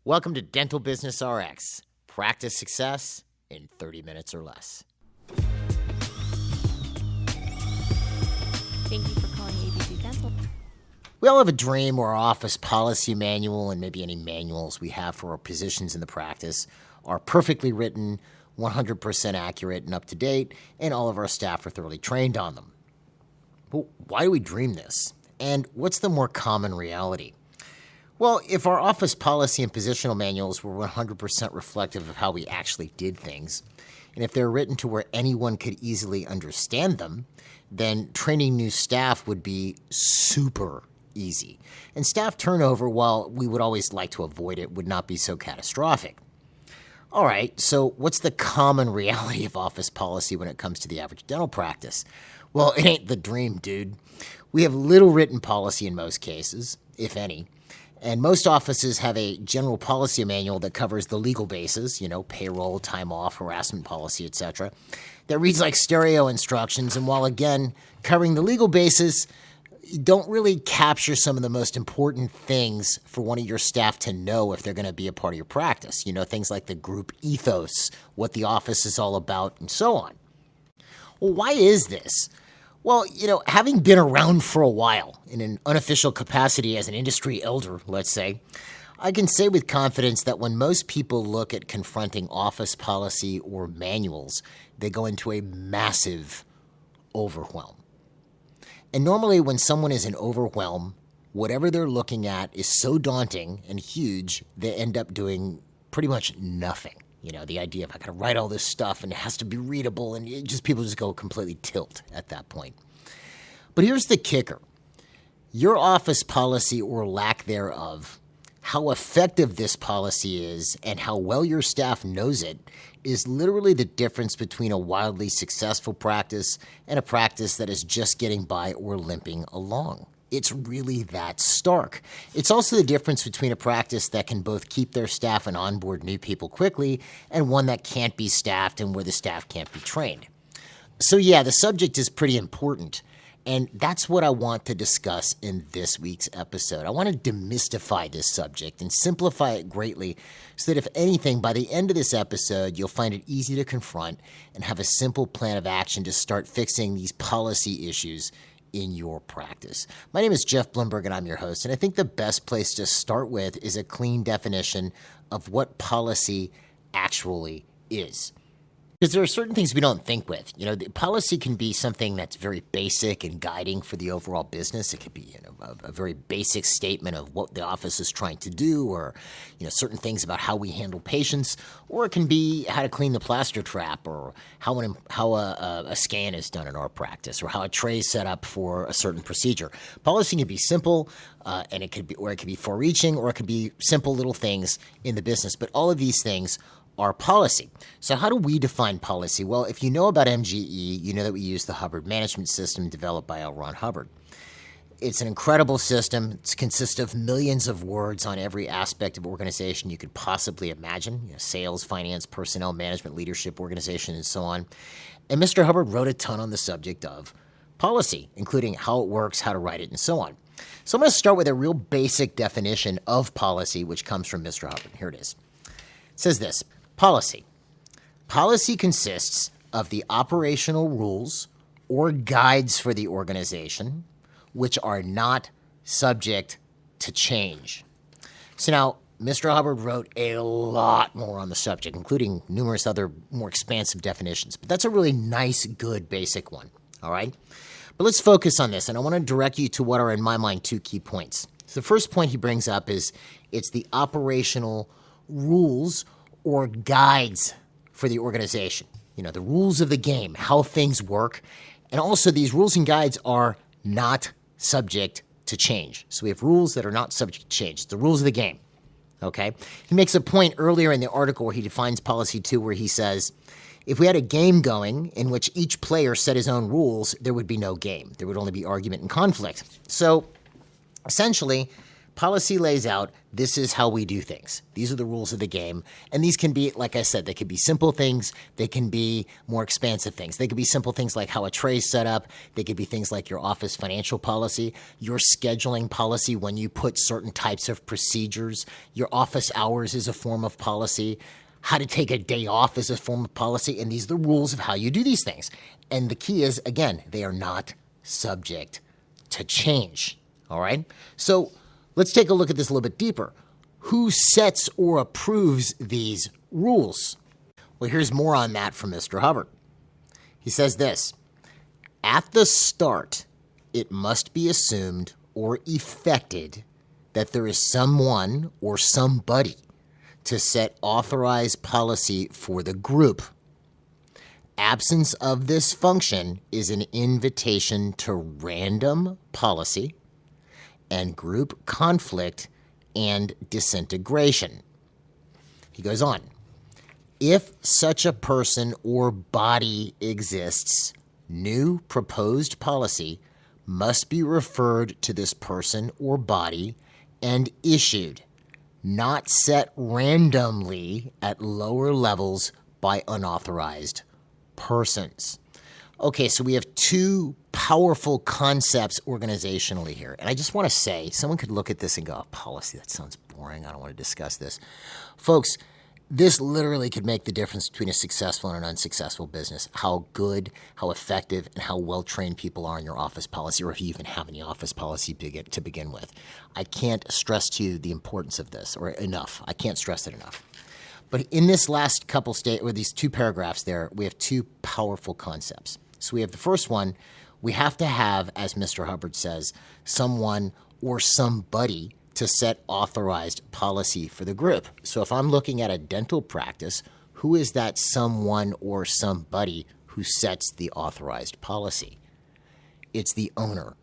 Welcome to Dental Business RX. Practice success in 30 minutes or less. Thank you for calling ABC Dental. We all have a dream where our office policy manual and maybe any manuals we have for our positions in the practice are perfectly written, 100% accurate and up to date, and all of our staff are thoroughly trained on them. But why do we dream this? And what's the more common reality? Well, if our office policy and positional manuals were 100% reflective of how we actually did things, and if they're written to where anyone could easily understand them, then training new staff would be super easy. And staff turnover, while we would always like to avoid it, would not be so catastrophic. All right, so what's the common reality of office policy when it comes to the average dental practice? Well, it ain't the dream, dude. We have little written policy in most cases, if any. And most offices have a general policy manual that covers the legal bases, payroll, time off, harassment policy, etc., that reads like stereo instructions. And while, again, covering the legal bases, you don't really capture some of the most important things for one of your staff to know if they're going to be a part of your practice. Things like the group ethos, what the office is all about, and so on. Well, why is this? Well, having been around for a while in an unofficial capacity as an industry elder, let's say, I can say with confidence that when most people look at confronting office policy or manuals, they go into a massive overwhelm. And normally when someone is in overwhelm, whatever they're looking at is so daunting and huge, they end up doing pretty much nothing. The idea of I got to write all this stuff and it has to be readable, and people just go completely tilt at that point. But here's the kicker. Your office policy or lack thereof, how effective this policy is and how well your staff knows it is literally the difference between a wildly successful practice and a practice that is just getting by or limping along. It's really that stark. It's also the difference between a practice that can both keep their staff and onboard new people quickly and one that can't be staffed and where the staff can't be trained. So yeah, the subject is pretty important, and that's what I want to discuss in this week's episode. I want to demystify this subject and simplify it greatly so that if anything, by the end of this episode, you'll find it easy to confront and have a simple plan of action to start fixing these policy issues in your practice. My name is Jeff Blumberg, and I'm your host, and I think the best place to start with is a clean definition of what policy actually is. Because there are certain things we don't think with. The policy can be something that's very basic and guiding for the overall business. It could be a very basic statement of what the office is trying to do, or certain things about how we handle patients, or it can be how to clean the plaster trap, or how a scan is done in our practice, or how a tray is set up for a certain procedure. Policy can be simple, and it could be far-reaching, or it could be simple little things in the business. But all of these things are policy. So how do we define policy? Well, if you know about MGE, you know that we use the Hubbard management system developed by L. Ron Hubbard. It's an incredible system. It consists of millions of words on every aspect of organization you could possibly imagine, sales, finance, personnel, management, leadership, organization, and so on. And Mr. Hubbard wrote a ton on the subject of policy, including how it works, how to write it, and so on. So I'm going to start with a real basic definition of policy, which comes from Mr. Hubbard. Here it is. It says this. Policy. Policy consists of the operational rules or guides for the organization, which are not subject to change. So now, Mr. Hubbard wrote a lot more on the subject, including numerous other more expansive definitions. But that's a really nice, good, basic one, all right? But let's focus on this, and I want to direct you to what are, in my mind, two key points. So the first point he brings up is it's the operational rules or guides for the organization. The rules of the game, how things work. And also these rules and guides are not subject to change. So we have rules that are not subject to change. It's the rules of the game, okay? He makes a point earlier in the article where he defines policy too, where he says, if we had a game going in which each player set his own rules, there would be no game. There would only be argument and conflict. So essentially, Policy lays out, this is how we do things. These are the rules of the game. And these can be, like I said, they could be simple things. They can be more expansive things. They could be simple things like how a tray's set up. They could be things like your office financial policy, your scheduling policy when you put certain types of procedures. Your office hours is a form of policy. How to take a day off is a form of policy. And these are the rules of how you do these things. And the key is, again, they are not subject to change. All right? So let's take a look at this a little bit deeper. Who sets or approves these rules? Well, here's more on that from Mr. Hubbard. He says this: at the start, it must be assumed or effected that there is someone or somebody to set authorized policy for the group. Absence of this function is an invitation to random policy and group conflict and disintegration. He goes on. If such a person or body exists, new proposed policy must be referred to this person or body and issued, not set randomly at lower levels by unauthorized persons. Okay, so we have two powerful concepts organizationally here. And I just want to say, someone could look at this and go, oh, policy, that sounds boring. I don't want to discuss this. Folks, this literally could make the difference between a successful and an unsuccessful business. How good, how effective, and how well-trained people are in your office policy, or if you even have any office policy to begin with. I can't stress to you the importance of this, or enough. I can't stress it enough. But in this last couple or these two paragraphs there, we have two powerful concepts. So we have the first one, we have to have, as Mr. Hubbard says, someone or somebody to set authorized policy for the group. So if I'm looking at a dental practice, who is that someone or somebody who sets the authorized policy? It's the owner.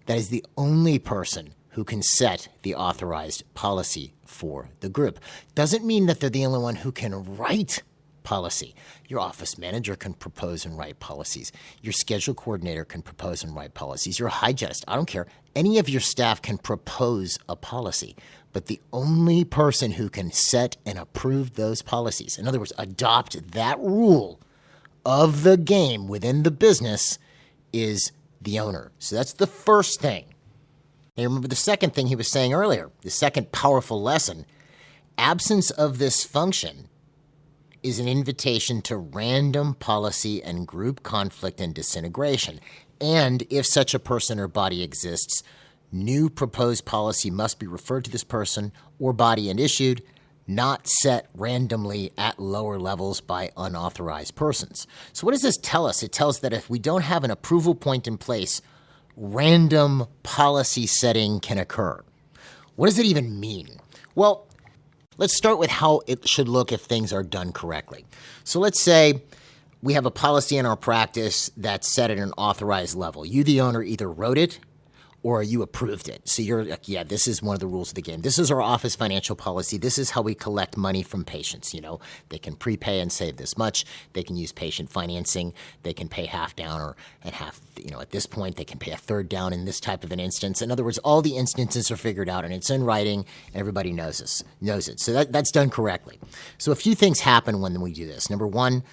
That is the only person who can set the authorized policy for the group. Doesn't mean that they're the only one who can write policy. Your office manager can propose and write policies. Your schedule coordinator can propose and write policies. Your hygienist, I don't care. Any of your staff can propose a policy. But the only person who can set and approve those policies, in other words, adopt that rule of the game within the business, is the owner. So that's the first thing. Now remember the second thing he was saying earlier, the second powerful lesson. Absence of this function is an invitation to random policy and group conflict and disintegration. And if such a person or body exists, new proposed policy must be referred to this person or body and issued, not set randomly at lower levels by unauthorized persons. So what does this tell us? It tells us that if we don't have an approval point in place, random policy setting can occur. What does it even mean? Well, let's start with how it should look if things are done correctly. So let's say we have a policy in our practice that's set at an authorized level. You, the owner, either wrote it or you approved it. So you're like, yeah, this is one of the rules of the game. This is our office financial policy. This is how we collect money from patients. You know, they can prepay and save this much. They can use patient financing. They can pay half down and half, at this point, they can pay a third down in this type of an instance. In other words, all the instances are figured out and it's in writing and everybody knows it. So that's done correctly. So a few things happen when we do this. Number one,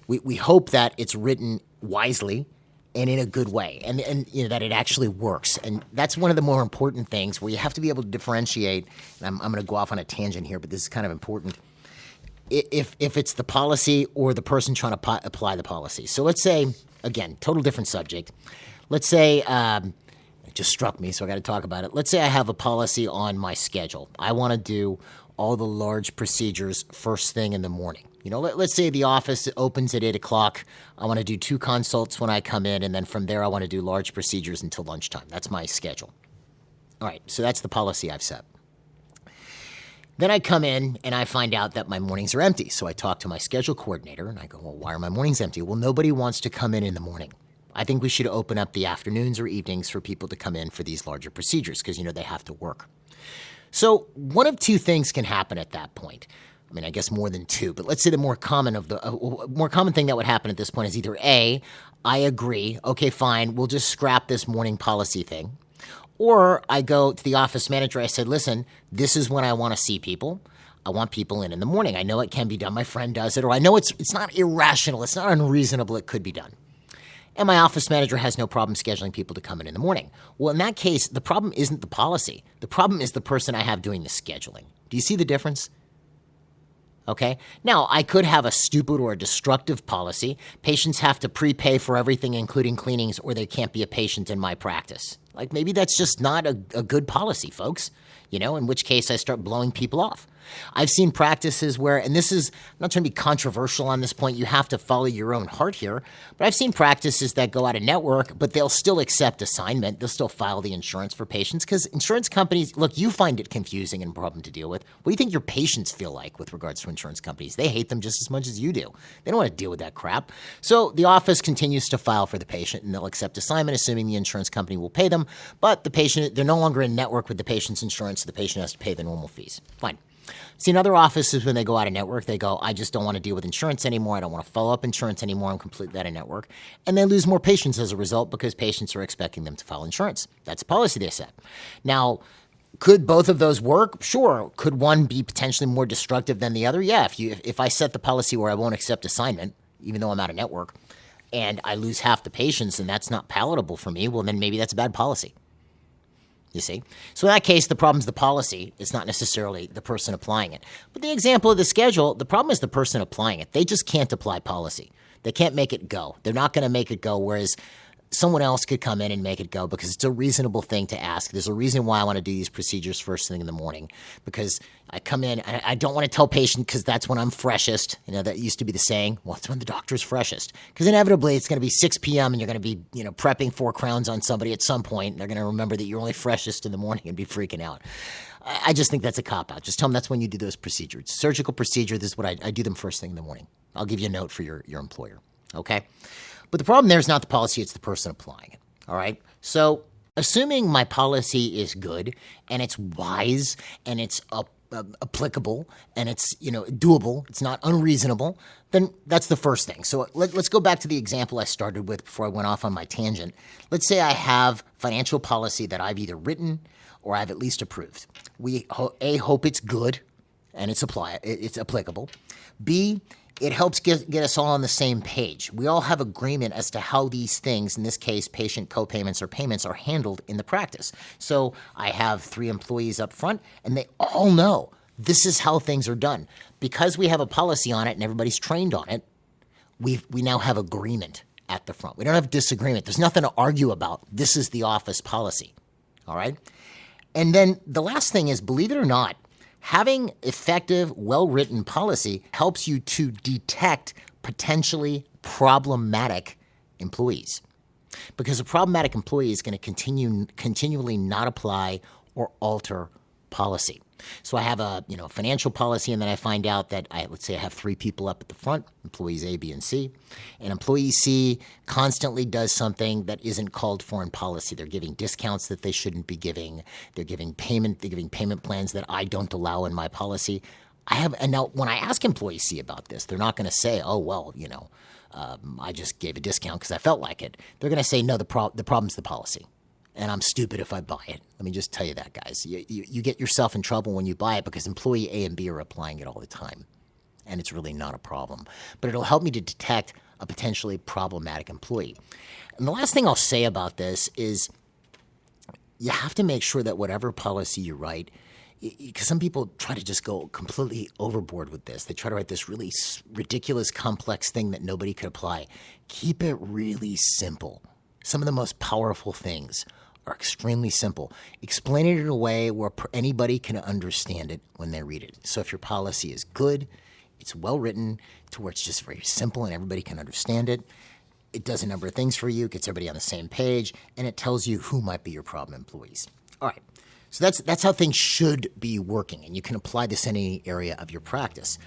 we hope that it's written wisely and in a good way, and that it actually works. And that's one of the more important things where you have to be able to differentiate, and I'm going to go off on a tangent here, but this is kind of important, if it's the policy or the person trying to apply the policy. So let's say, again, total different subject. Let's say, it just struck me, so I got to talk about it. Let's say I have a policy on my schedule. I want to do all the large procedures first thing in the morning. Let's say the office opens at 8 o'clock. I want to do 2 consults when I come in, and then from there I want to do large procedures until lunchtime. That's my schedule. All right, so that's the policy I've set. Then I come in and I find out that my mornings are empty. So I talk to my schedule coordinator and I go, well, why are my mornings empty? Well, nobody wants to come in the morning. I think we should open up the afternoons or evenings for people to come in for these larger procedures because, they have to work. So one of two things can happen at that point. I mean, I guess more than two, but let's say the more common thing that would happen at this point is either A, I agree, okay, fine, we'll just scrap this morning policy thing, Or I go to the office manager, I said, listen, this is when I want to see people. I want people in the morning. I know it can be done. My friend does it. Or I know it's not irrational. It's not unreasonable. It could be done. And my office manager has no problem scheduling people to come in the morning. Well, in that case, the problem isn't the policy. The problem is the person I have doing the scheduling. Do you see the difference? Okay. Now, I could have a stupid or a destructive policy. Patients have to prepay for everything, including cleanings, or they can't be a patient in my practice. Like, maybe that's just not a good policy, folks. In which case I start blowing people off. I've seen practices where, and this is, I'm not trying to be controversial on this point, you have to follow your own heart here, but I've seen practices that go out of network, but they'll still accept assignment. They'll still file the insurance for patients because insurance companies, look, you find it confusing and a problem to deal with. What do you think your patients feel like with regards to insurance companies? They hate them just as much as you do. They don't want to deal with that crap. So the office continues to file for the patient and they'll accept assignment, assuming the insurance company will pay them, but the patient, they're no longer in network with the patient's insurance, so the patient has to pay the normal fees. Fine. See, in other offices, when they go out of network, they go, I just don't want to deal with insurance anymore. I don't want to follow up insurance anymore. I'm completely out of network. And they lose more patients as a result because patients are expecting them to file insurance. That's the policy they set. Now, could both of those work? Sure. Could one be potentially more destructive than the other? Yeah. If I set the policy where I won't accept assignment, even though I'm out of network, and I lose half the patients and that's not palatable for me, well, then maybe that's a bad policy. You see? So in that case, the problem's the policy. It's not necessarily the person applying it. But the example of the schedule, the problem is the person applying it. They just can't apply policy. They can't make it go. They're not going to make it go, whereas someone else could come in and make it go because it's a reasonable thing to ask. There's a reason why I want to do these procedures first thing in the morning because I come in, I don't want to tell patient because that's when I'm freshest. That used to be the saying. Well, it's when the doctor's freshest because inevitably it's going to be 6 p.m. and you're going to be, prepping 4 crowns on somebody at some point. And they're going to remember that you're only freshest in the morning and be freaking out. I just think that's a cop-out. Just tell them that's when you do those procedures. Surgical procedure, this is what I do them first thing in the morning. I'll give you a note for your employer. Okay? But the problem there is not the policy, it's the person applying it, all right? So assuming my policy is good and it's wise and it's applicable and it's, doable, it's not unreasonable, then that's the first thing. So let's go back to the example I started with before I went off on my tangent. Let's say I have financial policy that I've either written or I've at least approved. We, A, hope it's good and it's applicable. B, it helps get us all on the same page. We all have agreement as to how these things, in this case, patient co-payments or payments, are handled in the practice. So I have 3 employees up front, and they all know this is how things are done. Because we have a policy on it and everybody's trained on it, we now have agreement at the front. We don't have disagreement. There's nothing to argue about. This is the office policy, all right? And then the last thing is, believe it or not, having effective, well-written policy helps you to detect potentially problematic employees. Because a problematic employee is going to continually not apply or alter policy. So I have a financial policy, and then I find out that let's say I have 3 people up at the front, employees A, B, and C. And employee C constantly does something that isn't called for in policy. They're giving discounts that they shouldn't be giving. They're giving payment plans that I don't allow in my policy. And now when I ask employee C about this, they're not going to say, oh, well, I just gave a discount because I felt like it. They're going to say, no, the problem's the policy. And I'm stupid if I buy it. Let me just tell you that, guys. You get yourself in trouble when you buy it because employee A and B are applying it all the time. And it's really not a problem. But it'll help me to detect a potentially problematic employee. And the last thing I'll say about this is you have to make sure that whatever policy you write, because some people try to just go completely overboard with this. They try to write this really ridiculous, complex thing that nobody could apply. Keep it really simple. Some of the most powerful things are extremely simple. Explain it in a way where anybody can understand it when they read it. So if your policy is good, it's well written to where it's just very simple and everybody can understand it. It does a number of things for you, gets everybody on the same page, and it tells you who might be your problem employees. All right. So that's how things should be working, and you can apply this in any area of your practice.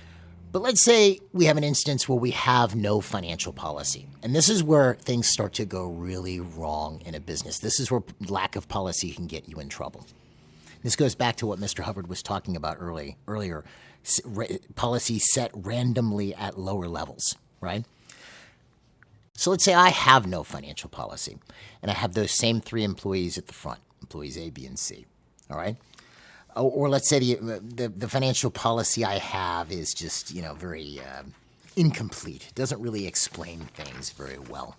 But let's say we have an instance where we have no financial policy. And this is where things start to go really wrong in a business. This is where lack of policy can get you in trouble. This goes back to what Mr. Hubbard was talking about earlier. Policy set randomly at lower levels, right? So let's say I have no financial policy, and I have those same 3 employees at the front. employees A, B, and C. All right? Or let's say the financial policy I have is just, very incomplete. It doesn't really explain things very well.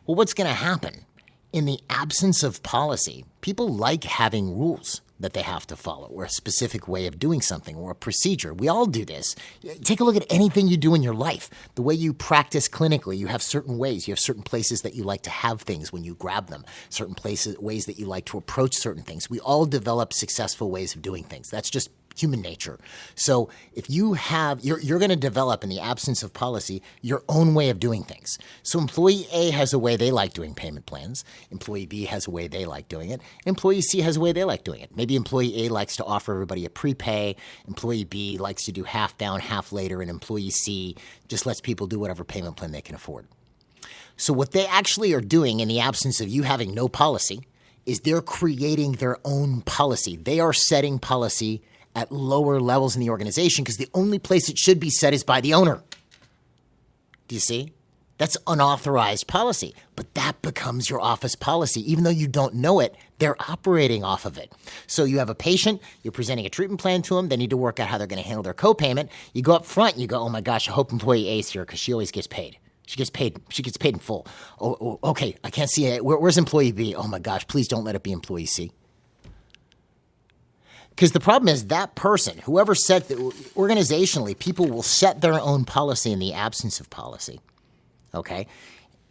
Well, what's going to happen? In the absence of policy, people like having rules that they have to follow, or a specific way of doing something, or a procedure. We all do this. Take a look at anything you do in your life. The way you practice clinically, you have certain ways. You have certain places that you like to have things when you grab them, certain ways that you like to approach certain things. We all develop successful ways of doing things. That's just human nature. So if you have, you're going to develop, in the absence of policy, your own way of doing things. So employee A has a way they like doing payment plans. Employee B has a way they like doing it. Employee C has a way they like doing it. Maybe employee A likes to offer everybody a prepay. Employee B likes to do half down, half later. And employee C just lets people do whatever payment plan they can afford. So what they actually are doing in the absence of you having no policy is they're creating their own policy. They are setting policy at lower levels in the organization because the only place it should be set is by the owner. Do you see? That's unauthorized policy, but that becomes your office policy. Even though you don't know it, they're operating off of it. So you have a patient, you're presenting a treatment plan to them, they need to work out how they're going to handle their copayment. You go up front and you go, oh my gosh, I hope employee A is here because she always gets paid. She gets paid in full. Oh, okay, I can't see it. Where's employee B? Oh my gosh, please don't let it be employee C. Because the problem is that person, whoever organizationally, people will set their own policy in the absence of policy, okay?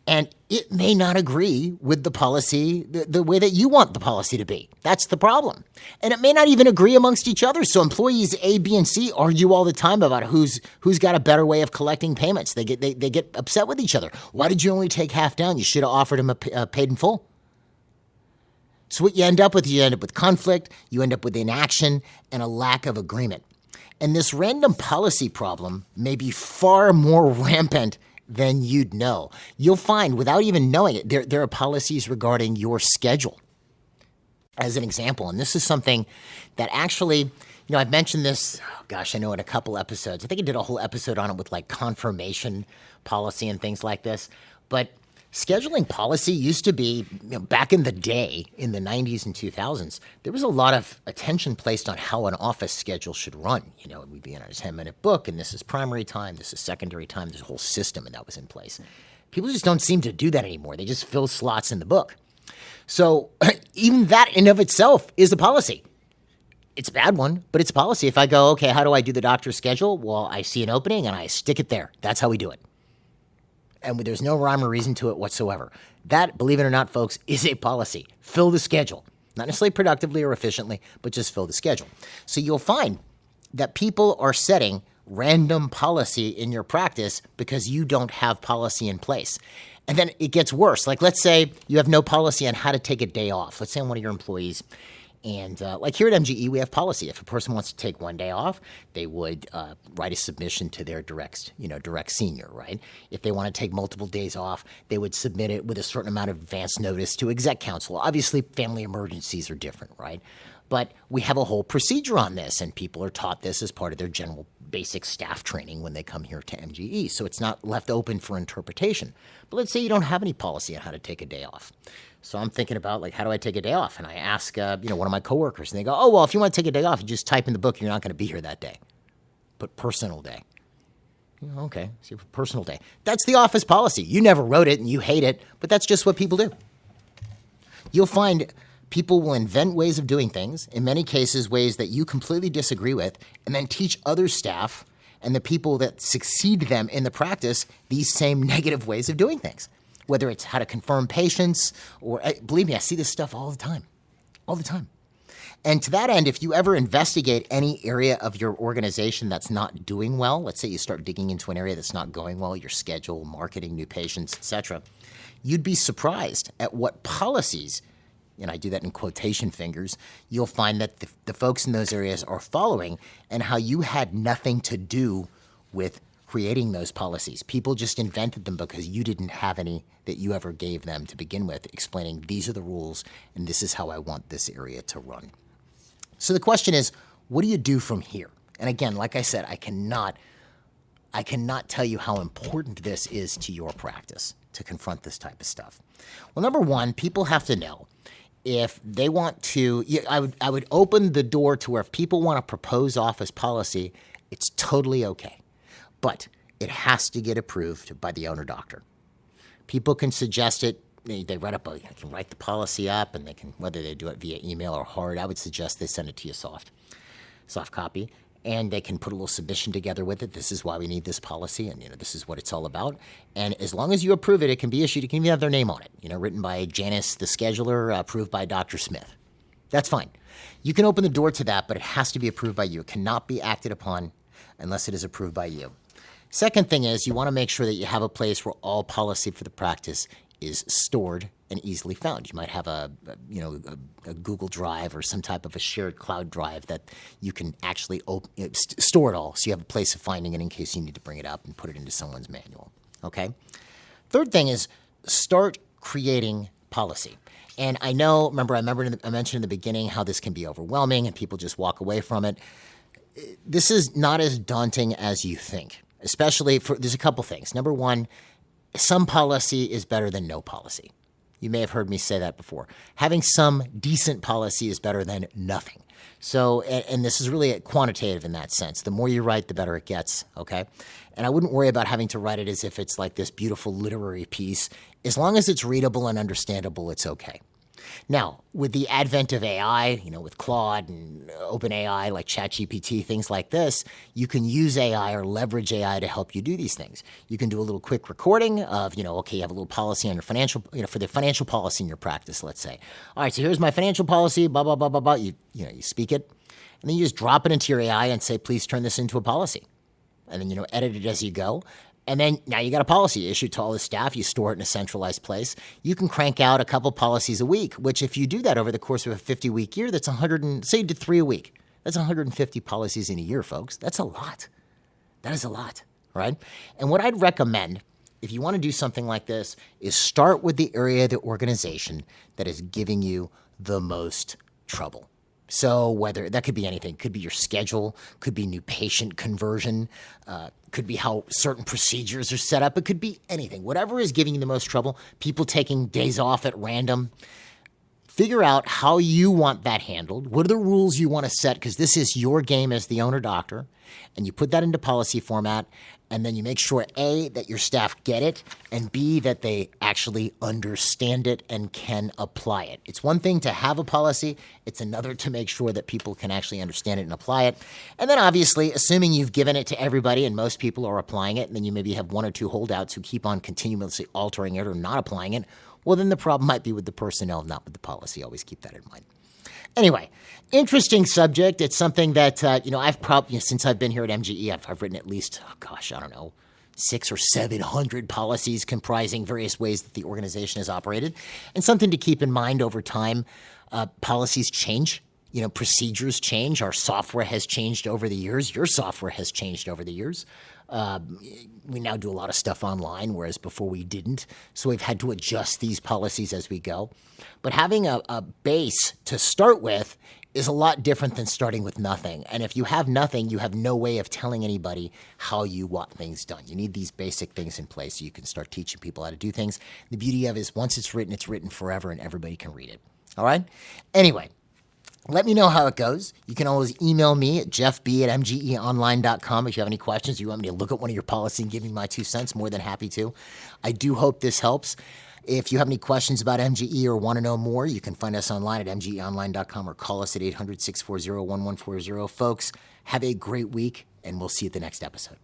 And it may not agree with the policy, the way that you want the policy to be. That's the problem. And it may not even agree amongst each other. So employees A, B, and C argue all the time about who's got a better way of collecting payments. They get upset with each other. Why did you only take half down? You should have offered him a paid in full. So what you end up with conflict, you end up with inaction, and a lack of agreement. And this random policy problem may be far more rampant than you'd know. You'll find, without even knowing it, there are policies regarding your schedule. As an example, and this is something that actually, I've mentioned this, I know in a couple episodes. I think I did a whole episode on it with like confirmation policy and things like this. But scheduling policy used to be, back in the day, in the 90s and 2000s, there was a lot of attention placed on how an office schedule should run. We'd be in our 10-minute book, and this is primary time, this is secondary time, there's a whole system, and that was in place. People just don't seem to do that anymore. They just fill slots in the book. So even that in of itself is a policy. It's a bad one, but it's a policy. If I go, okay, how do I do the doctor's schedule? Well, I see an opening, and I stick it there. That's how we do it. And there's no rhyme or reason to it whatsoever. That, believe it or not, folks, is a policy. Fill the schedule. Not necessarily productively or efficiently, but just fill the schedule. So you'll find that people are setting random policy in your practice because you don't have policy in place. And then it gets worse. Like, let's say you have no policy on how to take a day off. Let's say I'm one of your employees. And like here at MGE, we have policy. If a person wants to take one day off, they would write a submission to their direct senior, right? If they want to take multiple days off, they would submit it with a certain amount of advance notice to exec council. Obviously, family emergencies are different, right? But we have a whole procedure on this, and people are taught this as part of their general basic staff training when they come here to MGE. So it's not left open for interpretation. But let's say you don't have any policy on how to take a day off. So I'm thinking about, like, how do I take a day off? And I ask, one of my coworkers, and they go, oh, well, if you want to take a day off, you just type in the book, you're not going to be here that day. Put personal day. Okay, so personal day. That's the office policy. You never wrote it and you hate it, but that's just what people do. You'll find people will invent ways of doing things, in many cases ways that you completely disagree with, and then teach other staff and the people that succeed them in the practice these same negative ways of doing things. Whether it's how to confirm patients or, believe me, I see this stuff all the time. And to that end, if you ever investigate any area of your organization that's not doing well, let's say you start digging into an area that's not going well, your schedule, marketing, new patients, etc., you'd be surprised at what policies, and I do that in quotation fingers, you'll find that the folks in those areas are following, and how you had nothing to do with creating those policies. People just invented them because you didn't have any that you ever gave them to begin with, explaining these are the rules and this is how I want this area to run. So the question is, what do you do from here? And again, like I said, I cannot tell you how important this is to your practice to confront this type of stuff. Well, number one, people have to know if they want to, I would open the door to where if people want to propose office policy, it's totally okay. But it has to get approved by the owner doctor. People can suggest it. They can write the policy up, and they can, whether they do it via email or hard, I would suggest they send it to you soft copy, and they can put a little submission together with it. This is why we need this policy, and this is what it's all about. And as long as you approve it, it can be issued. It can even have their name on it. Written by Janice, the scheduler, approved by Dr. Smith. That's fine. You can open the door to that, but it has to be approved by you. It cannot be acted upon unless it is approved by you. Second thing is you want to make sure that you have a place where all policy for the practice is stored and easily found. You might have a Google Drive or some type of a shared cloud drive that you can actually store it all, so you have a place of finding it in case you need to bring it up and put it into someone's manual. Okay? Third thing is start creating policy. And I mentioned in the beginning how this can be overwhelming and people just walk away from it. This is not as daunting as you think, especially there's a couple things. Number one, some policy is better than no policy. You may have heard me say that before. Having some decent policy is better than nothing. So, and this is really quantitative in that sense. The more you write, the better it gets, okay? And I wouldn't worry about having to write it as if it's like this beautiful literary piece. As long as it's readable and understandable, it's okay. Now, with the advent of AI, with Claude and OpenAI, like ChatGPT, things like this, you can use AI or leverage AI to help you do these things. You can do a little quick recording of, okay, you have a little policy on your financial, for the financial policy in your practice, let's say. All right, so here's my financial policy, blah, blah, blah, blah, blah. You speak it, and then you just drop it into your AI and say, please turn this into a policy. And then, edit it as you go. And then now you got a policy issued to all the staff. You store it in a centralized place. You can crank out a couple policies a week, which if you do that over the course of a 50-week year, that's say you did 3 a week. That's 150 policies in a year, folks. That's a lot. That is a lot, right? And what I'd recommend, if you want to do something like this, is start with the area of the organization that is giving you the most trouble. So whether that could be anything, could be your schedule, could be new patient conversion, could be how certain procedures are set up. It could be anything. Whatever is giving you the most trouble, people taking days off at random, figure out how you want that handled. What are the rules you want to set? Because this is your game as the owner doctor. And you put that into policy format, and then you make sure, A, that your staff get it, and B, that they actually understand it and can apply it. It's one thing to have a policy. It's another to make sure that people can actually understand it and apply it. And then obviously, assuming you've given it to everybody and most people are applying it, and then you maybe have one or two holdouts who keep on continuously altering it or not applying it, well, then the problem might be with the personnel, not with the policy. Always keep that in mind. Anyway, interesting subject. It's something that, I've probably, since I've been here at MGE, I've written at least, 600 or 700 policies comprising various ways that the organization has operated. And something to keep in mind over time, policies change. Procedures change. Our software has changed over the years. Your software has changed over the years. We now do a lot of stuff online, whereas before we didn't. So we've had to adjust these policies as we go. But having a base to start with is a lot different than starting with nothing. And if you have nothing, you have no way of telling anybody how you want things done. You need these basic things in place so you can start teaching people how to do things. The beauty of it is once it's written forever and everybody can read it. All right? Anyway. Let me know how it goes. You can always email me at jeffb@mgeonline.com if you have any questions. You want me to look at one of your policies and give me my 2 cents, more than happy to. I do hope this helps. If you have any questions about MGE or want to know more, you can find us online at mgeonline.com or call us at 800-640-1140. Folks, have a great week, and we'll see you at the next episode.